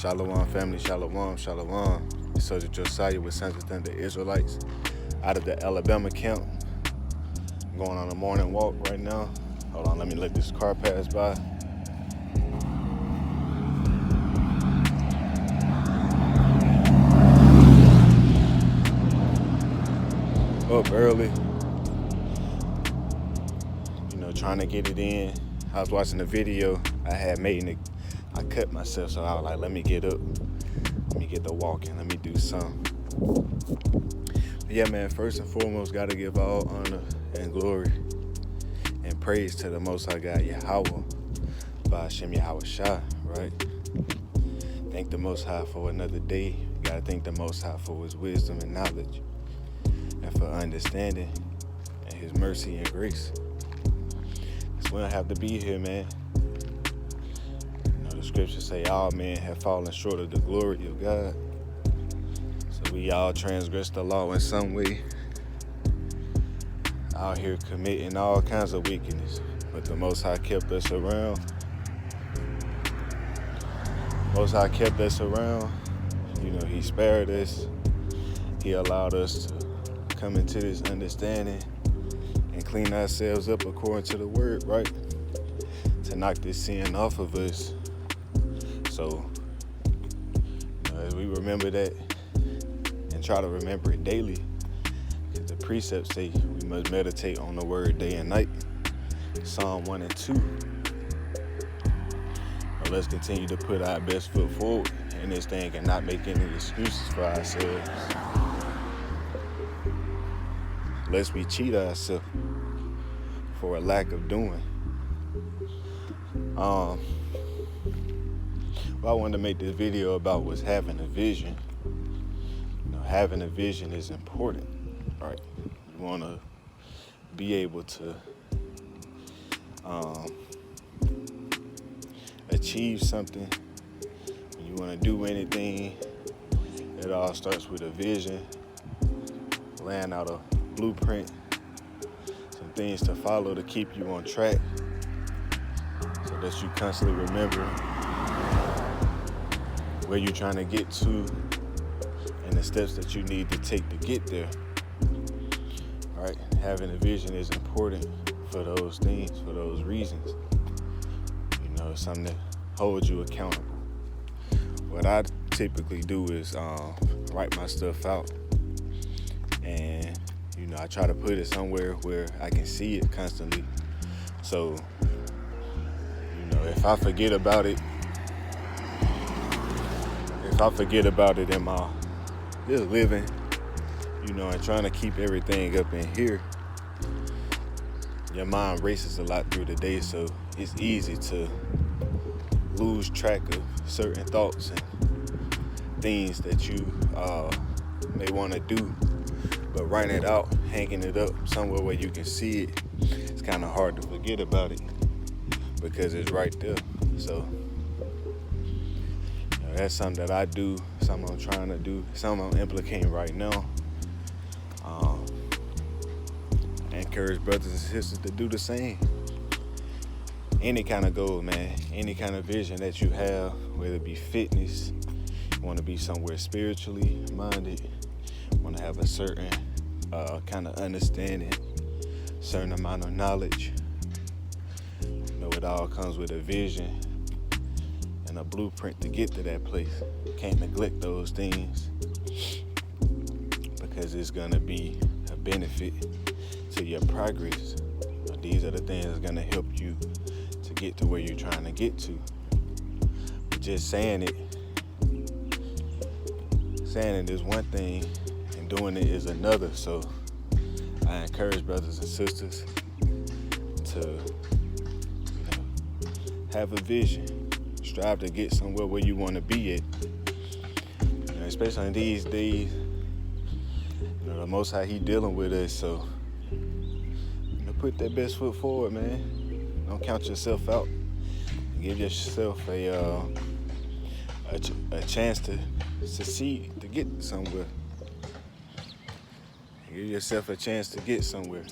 Shalom, family, shalom, shalom. It's Soldier Josiah with Sons of the Israelites out of the Alabama camp. I'm going on a morning walk right now. Hold on, let me let this car pass by. Up early, trying to get it in. I was watching the video I had made, I cut myself, so I was like, let me get up. Let me get the walking. Let me do something. But yeah, man, first and foremost, got to give all honor and glory and praise to the Most High God, Yahweh, by Hashem Yahweh Shah, right? Thank the Most High for another day. Got to thank the Most High for his wisdom and knowledge and for understanding and his mercy and grace. Because we don't have to be here, man. The scriptures say all men have fallen short of the glory of God. So we all transgress the law in some way. Out here committing all kinds of wickedness. But the Most High kept us around. Most High kept us around. He spared us. He allowed us to come into this understanding and clean ourselves up according to the word, right? To knock this sin off of us. So, as we remember that and try to remember it daily, because the precepts say we must meditate on the word day and night. Psalm 1 and 2. Now let's continue to put our best foot forward in this thing and not make any excuses for ourselves. Lest we cheat ourselves for a lack of doing. What I wanted to make this video about was having a vision. Having a vision is important, right? You want to be able to achieve something. When you want to do anything, it all starts with a vision, laying out a blueprint, some things to follow to keep you on track so that you constantly remember where you're trying to get to and the steps that you need to take to get there. Right? Having a vision is important for those things, for those reasons. It's something that holds you accountable. What I typically do is write my stuff out, and I try to put it somewhere where I can see it constantly. So if I forget about it in my just living, and trying to keep everything up in here, your mind races a lot through the day, so it's easy to lose track of certain thoughts and things that you may want to do. But writing it out, hanging it up somewhere where you can see it, it's kind of hard to forget about it because it's right there. So that's something that I do, something I'm trying to do, something I'm implicating right now. I encourage brothers and sisters to do the same. Any kind of goal, man, any kind of vision that you have, whether it be fitness, you want to be somewhere spiritually minded, want to have a certain kind of understanding, certain amount of knowledge. It all comes with a vision and a blueprint to get to that place. You can't neglect those things because it's going to be a benefit to your progress. These are the things that's going to help you to get to where you're trying to get to. But just saying it is one thing and doing it is another. So I encourage brothers and sisters to have a vision, strive to get somewhere where you want to be at. Especially in these days, the Most High, He dealing with us, so put that best foot forward, man. Don't count yourself out. Give yourself a chance to succeed, to get somewhere. Give yourself a chance to get somewhere.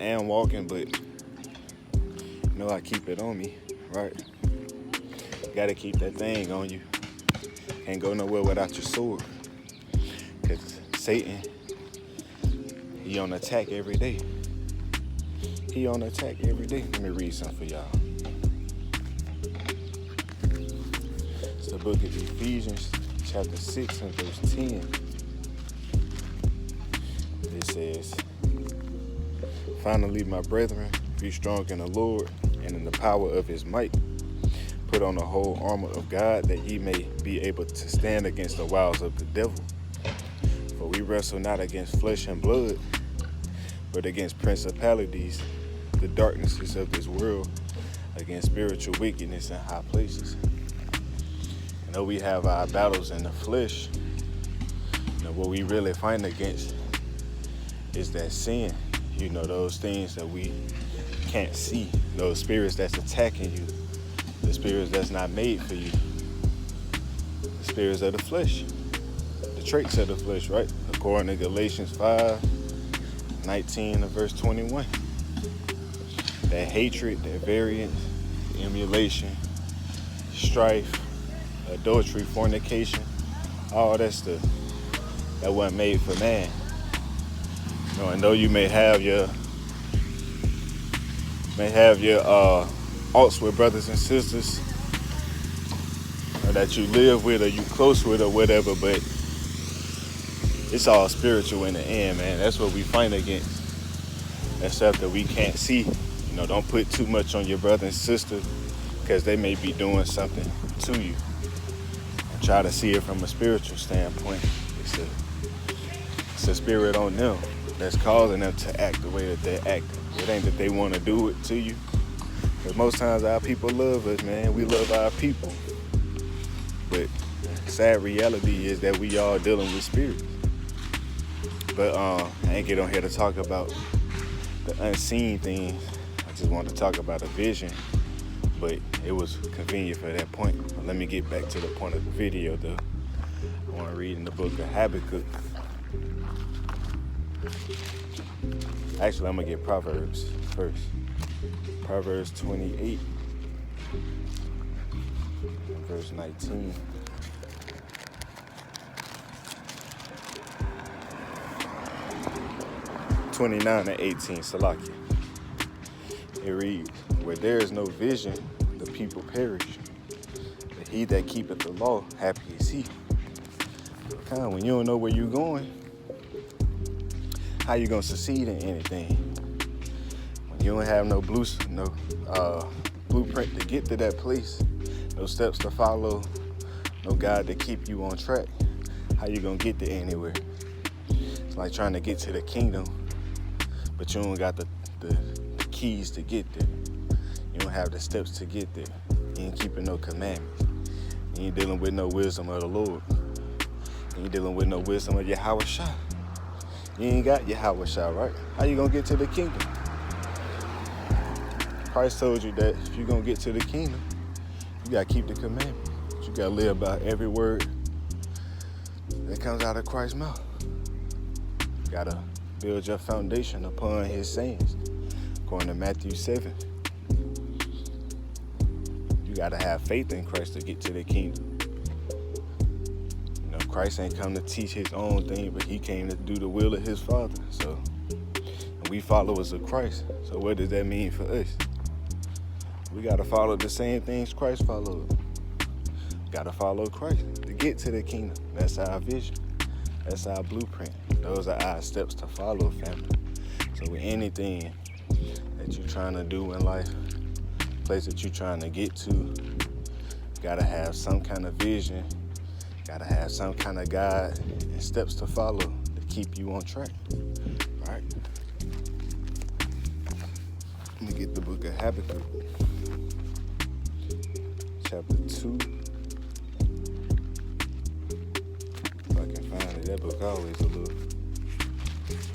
I am walking, but I keep it on me, right? Gotta keep that thing on you. Can't go nowhere without your sword. Because Satan, he on attack every day. He on attack every day. Let me read something for y'all. It's the book of Ephesians, chapter 6 and verse 10. It says, "Finally, my brethren, be strong in the Lord and in the power of his might. Put on the whole armor of God, that ye may be able to stand against the wiles of the devil. For we wrestle not against flesh and blood, but against principalities, the darknesses of this world, against spiritual wickedness in high places." You know, we have our battles in the flesh. You know, what we really fight against is that sin. You know, those things that we can't see, those spirits that's attacking you, the spirits that's not made for you, the spirits of the flesh, the traits of the flesh, right? According to Galatians 5:19 and verse 21. That hatred, that variance, emulation, strife, adultery, fornication, all that stuff that wasn't made for man. You know, I know you may have your alts with brothers and sisters that you live with or you close with or whatever, but it's all spiritual in the end, man. That's what we fight against. That stuff that we can't see. You know, don't put too much on your brother and sister because they may be doing something to you. And try to see it from a spiritual standpoint. It's a spirit on them that's causing them to act the way that they're acting. It ain't that they want to do it to you. But most times our people love us, man. We love our people. But sad reality is that we all dealing with spirits. But I ain't get on here to talk about the unseen things. I just want to talk about a vision. But it was convenient for that point. But let me get back to the point of the video, though. I want to read in the book of Habakkuk. Actually, I'm going to get Proverbs first. Proverbs 28, verse 19. '29 and 18, Salakia. It reads, "Where there is no vision, the people perish. But he that keepeth the law, happy is he." When you don't know where you're going, how you gonna succeed in anything? When you don't have no blueprint to get to that place, no steps to follow, no God to keep you on track, how you gonna get there anywhere? It's like trying to get to the kingdom, but you don't got the keys to get there. You don't have the steps to get there. You ain't keeping no commandments. You ain't dealing with no wisdom of the Lord. You ain't dealing with no wisdom of Yahweh Shah. You ain't got Yahweh Shah, right? How you gonna get to the kingdom? Christ told you that if you're gonna get to the kingdom, you gotta keep the commandments. You gotta live by every word that comes out of Christ's mouth. You gotta build your foundation upon his sayings. According to Matthew 7. You gotta have faith in Christ to get to the kingdom. You know, Christ ain't come to teach his own thing, but he came to do the will of his Father. So, and we followers of Christ. So what does that mean for us? We gotta follow the same things Christ followed. Gotta follow Christ to get to the kingdom. That's our vision. That's our blueprint. Those are our steps to follow, family. So with anything that you're trying to do in life, place that you're trying to get to, you gotta have some kind of vision, gotta have some kind of guide and steps to follow to keep you on track. All right? Let me get the book of Habakkuk, chapter 2. If I can find it. That book always a little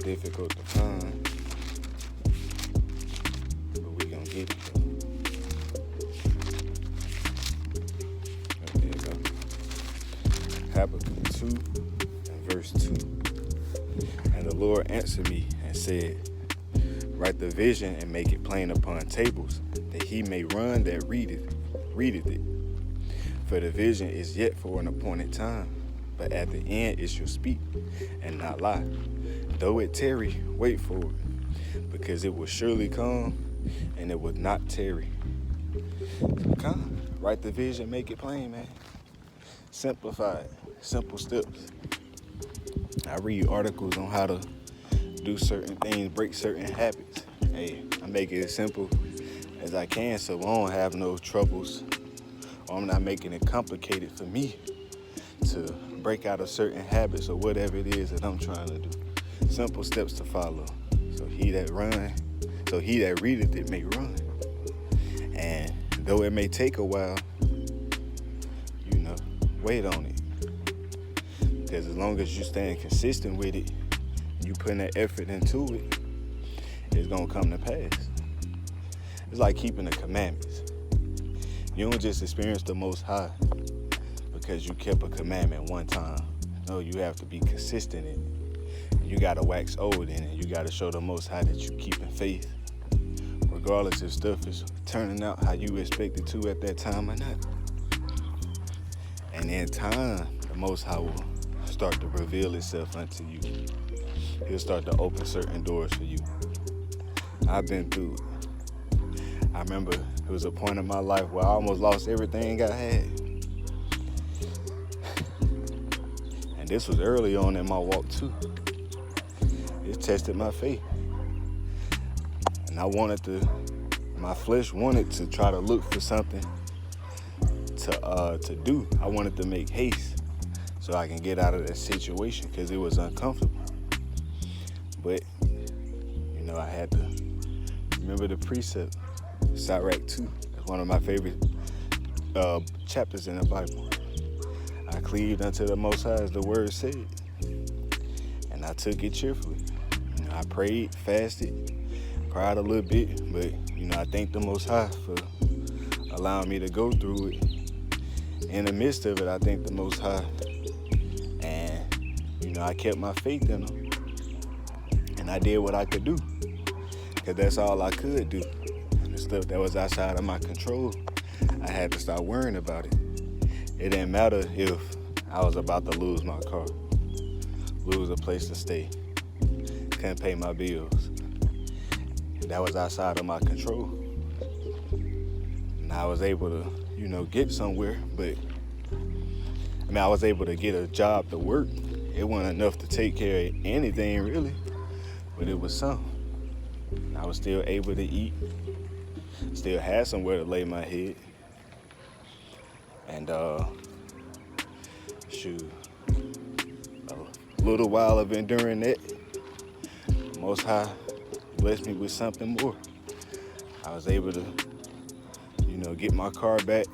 difficult to find. But we gonna get it though. There you go. Habakkuk 2 and verse 2. "And the Lord answered me and said, Write the vision and make it plain upon tables, that he may run that readeth it. For the vision is yet for an appointed time, but at the end it shall speak and not lie. Though it tarry, wait for it, because it will surely come, and it will not tarry. Come, write the vision, make it plain, man. Simplify it, simple steps. I read articles on how to do certain things, break certain habits. Hey, I make it as simple as I can so I don't have no troubles, or I'm not making it complicated for me to break out of certain habits or whatever it is that I'm trying to do. Simple steps to follow. So he that readeth it may run. And though it may take a while, wait on it. Because as long as you staying consistent with it, you putting that effort into it, it's going to come to pass. It's like keeping the commandments. You don't just experience the Most High because you kept a commandment one time. No, you have to be consistent in it. You got to wax old in it. You got to show the Most High that you keeping faith, regardless if stuff is turning out how you expect it to at that time or not. And in time, the Most High will start to reveal itself unto you. He'll start to open certain doors for you. I've been through it. I remember it was a point in my life where I almost lost everything I had. And this was early on in my walk too. It tested my faith. And my flesh wanted to try to look for something to do. I wanted to make haste so I can get out of that situation because it was uncomfortable. But, I had to remember the precept, Sirach 2. That's one of my favorite chapters in the Bible. I cleaved unto the Most High as the word said, and I took it cheerfully. I prayed, fasted, cried a little bit, but, I thank the Most High for allowing me to go through it. In the midst of it, I thank the Most High. And, I kept my faith in him. And I did what I could do. Because that's all I could do. The stuff that was outside of my control, I had to start worrying about it. It didn't matter if I was about to lose my car, lose a place to stay, couldn't pay my bills. That was outside of my control. And I was able to, get somewhere, but I was able to get a job to work. It wasn't enough to take care of anything really, but it was something. I was still able to eat, still had somewhere to lay my head. And a little while of enduring that, Most High blessed me with something more. I was able to, get my car back,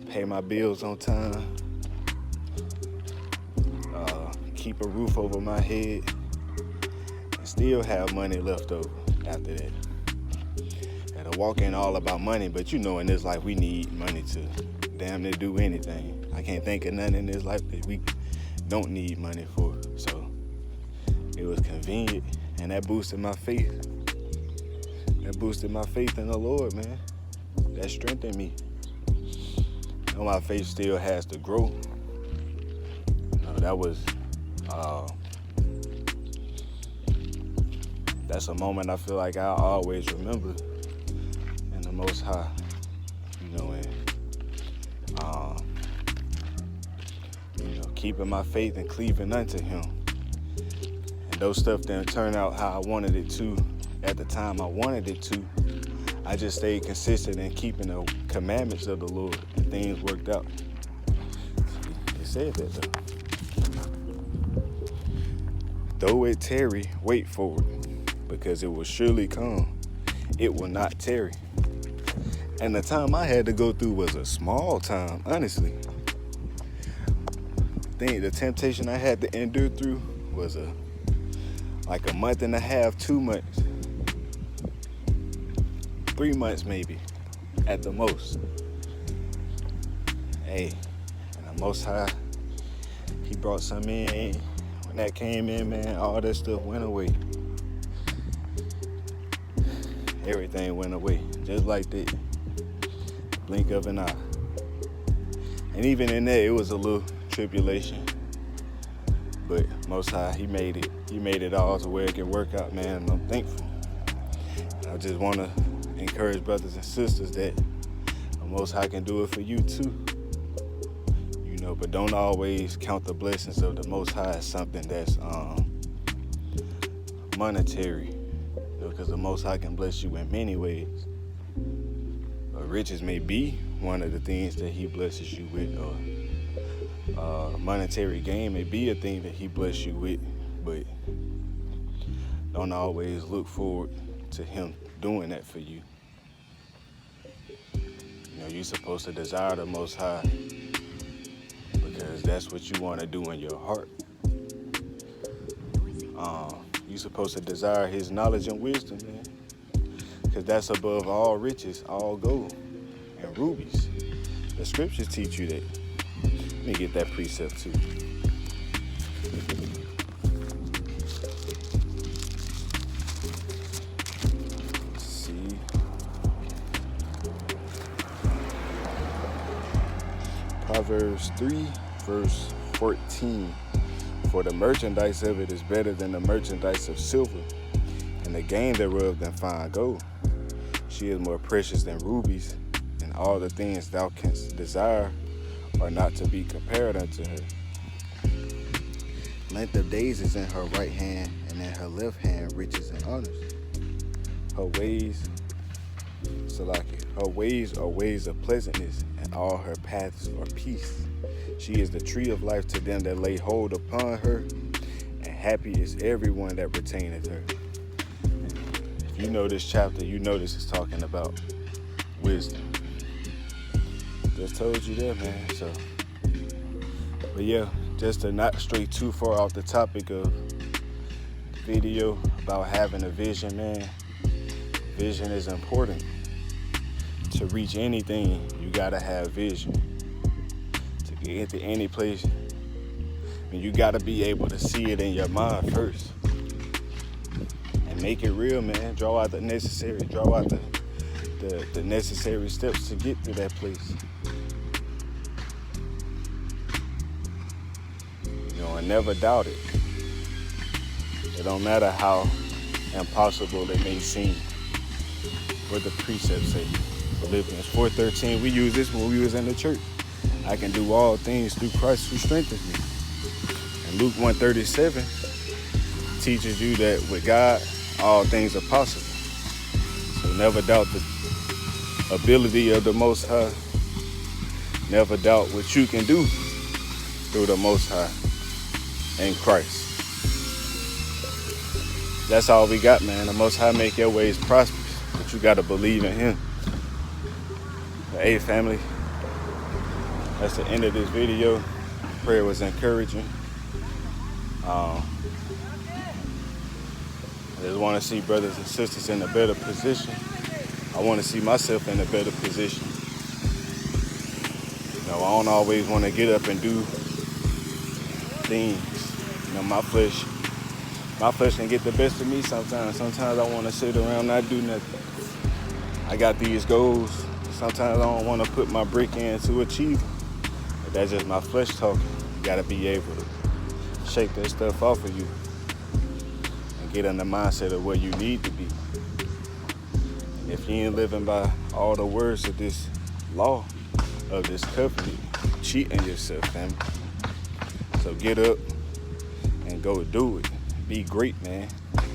pay my bills on time, keep a roof over my head, and still have money left over after that. And the walk ain't all about money, but in this life we need money to damn near do anything. I can't think of nothing in this life that we don't need money for. So it was convenient, and that boosted my faith. That boosted my faith in the Lord, man. That strengthened me. My faith still has to grow. That was, that's a moment I feel like I'll always remember in the Most High, keeping my faith and cleaving unto him. And those stuff didn't turn out how I wanted it to at the time I wanted it to. I just stayed consistent in keeping the commandments of the Lord, and things worked out. It said that though it tarry, wait for it, because it will surely come. It will not tarry. And the time I had to go through was a small time, honestly. The temptation I had to endure through was like a month and a half, 2 months. 3 months maybe, at the most. Hey, and the Most High, he brought some in. When that came in, man, all that stuff went away. Everything went away, just like that. Blink of an eye. And even in that, it was a little tribulation. But Most High, He made it. He made it all to where it can work out, man. And I'm thankful. I just want to encourage brothers and sisters that the Most High can do it for you too. You know, but don't always count the blessings of the Most High as something that's monetary. You know, because the Most High can bless you in many ways. But riches may be one of the things that He blesses you with, or monetary gain may be a thing that He bless you with, but don't always look forward to Him doing that for you. You know, you're supposed to desire the Most High because that's what you want to do in your heart. You're supposed to desire His knowledge and wisdom, man, because that's above all riches, all gold, and rubies. The scriptures teach you that. Let me get that precept too. Let's see. Proverbs 3, verse 14. For the merchandise of it is better than the merchandise of silver, and the gain thereof than fine gold. She is more precious than rubies, and all the things thou canst desire are not to be compared unto her. Length of days is in her right hand, and in her left hand riches and honors. Her ways, her ways are ways of pleasantness, and all her paths are peace. She is the tree of life to them that lay hold upon her, and happy is everyone that retaineth her. If you know this chapter, you know this is talking about wisdom. Just told you that, man. So, but yeah, just to not stray too far off the topic of the video about having a vision, man. Vision is important. To reach anything, you gotta have vision. To get to any place, and you gotta be able to see it in your mind first, and make it real, man. Draw out the necessary steps to get to that place. You know, and never doubt it. It don't matter how impossible it may seem. What the precepts say. Philippians 4:13, we use this when we was in the church. I can do all things through Christ who strengthens me. And Luke 1:37 teaches you that with God, all things are possible. So never doubt the ability of the Most High. Never doubt what you can do through the Most High in Christ. That's all we got, man. The Most High make your ways prosperous, but you got to believe in Him. But hey, family, that's the end of this video. Prayer was encouraging. I just want to see brothers and sisters in a better position. I want to see myself in a better position. You know, I don't always want to get up and do things. You know, my flesh can get the best of me sometimes. Sometimes I want to sit around and not do nothing. I got these goals. Sometimes I don't want to put my brick in to achieve them. But that's just my flesh talking. You got to be able to shake that stuff off of you and get in the mindset of where you need to be. And if you ain't living by all the words of this law, of this covenant, you're cheating yourself, family. So get up and go do it. Be great, man.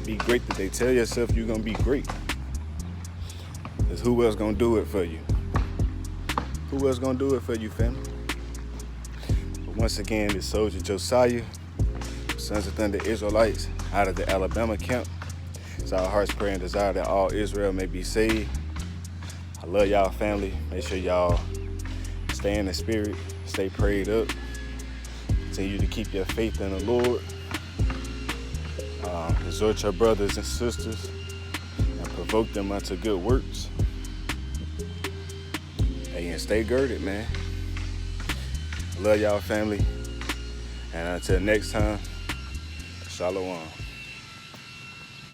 Be great today. Tell yourself you're going to be great. Because who else going to do it for you? Who else going to do it for you, family? But once again, this soldier Josiah, Sons of Thunder Israelites, out of the Alabama camp. It's our heart's prayer and desire that all Israel may be saved. I love y'all, family. Make sure y'all stay in the spirit, stay prayed up. Continue to keep your faith in the Lord. Exhort your brothers and sisters and provoke them unto good works. Hey, and stay girded, man. Love y'all, family. And until next time, Shalom.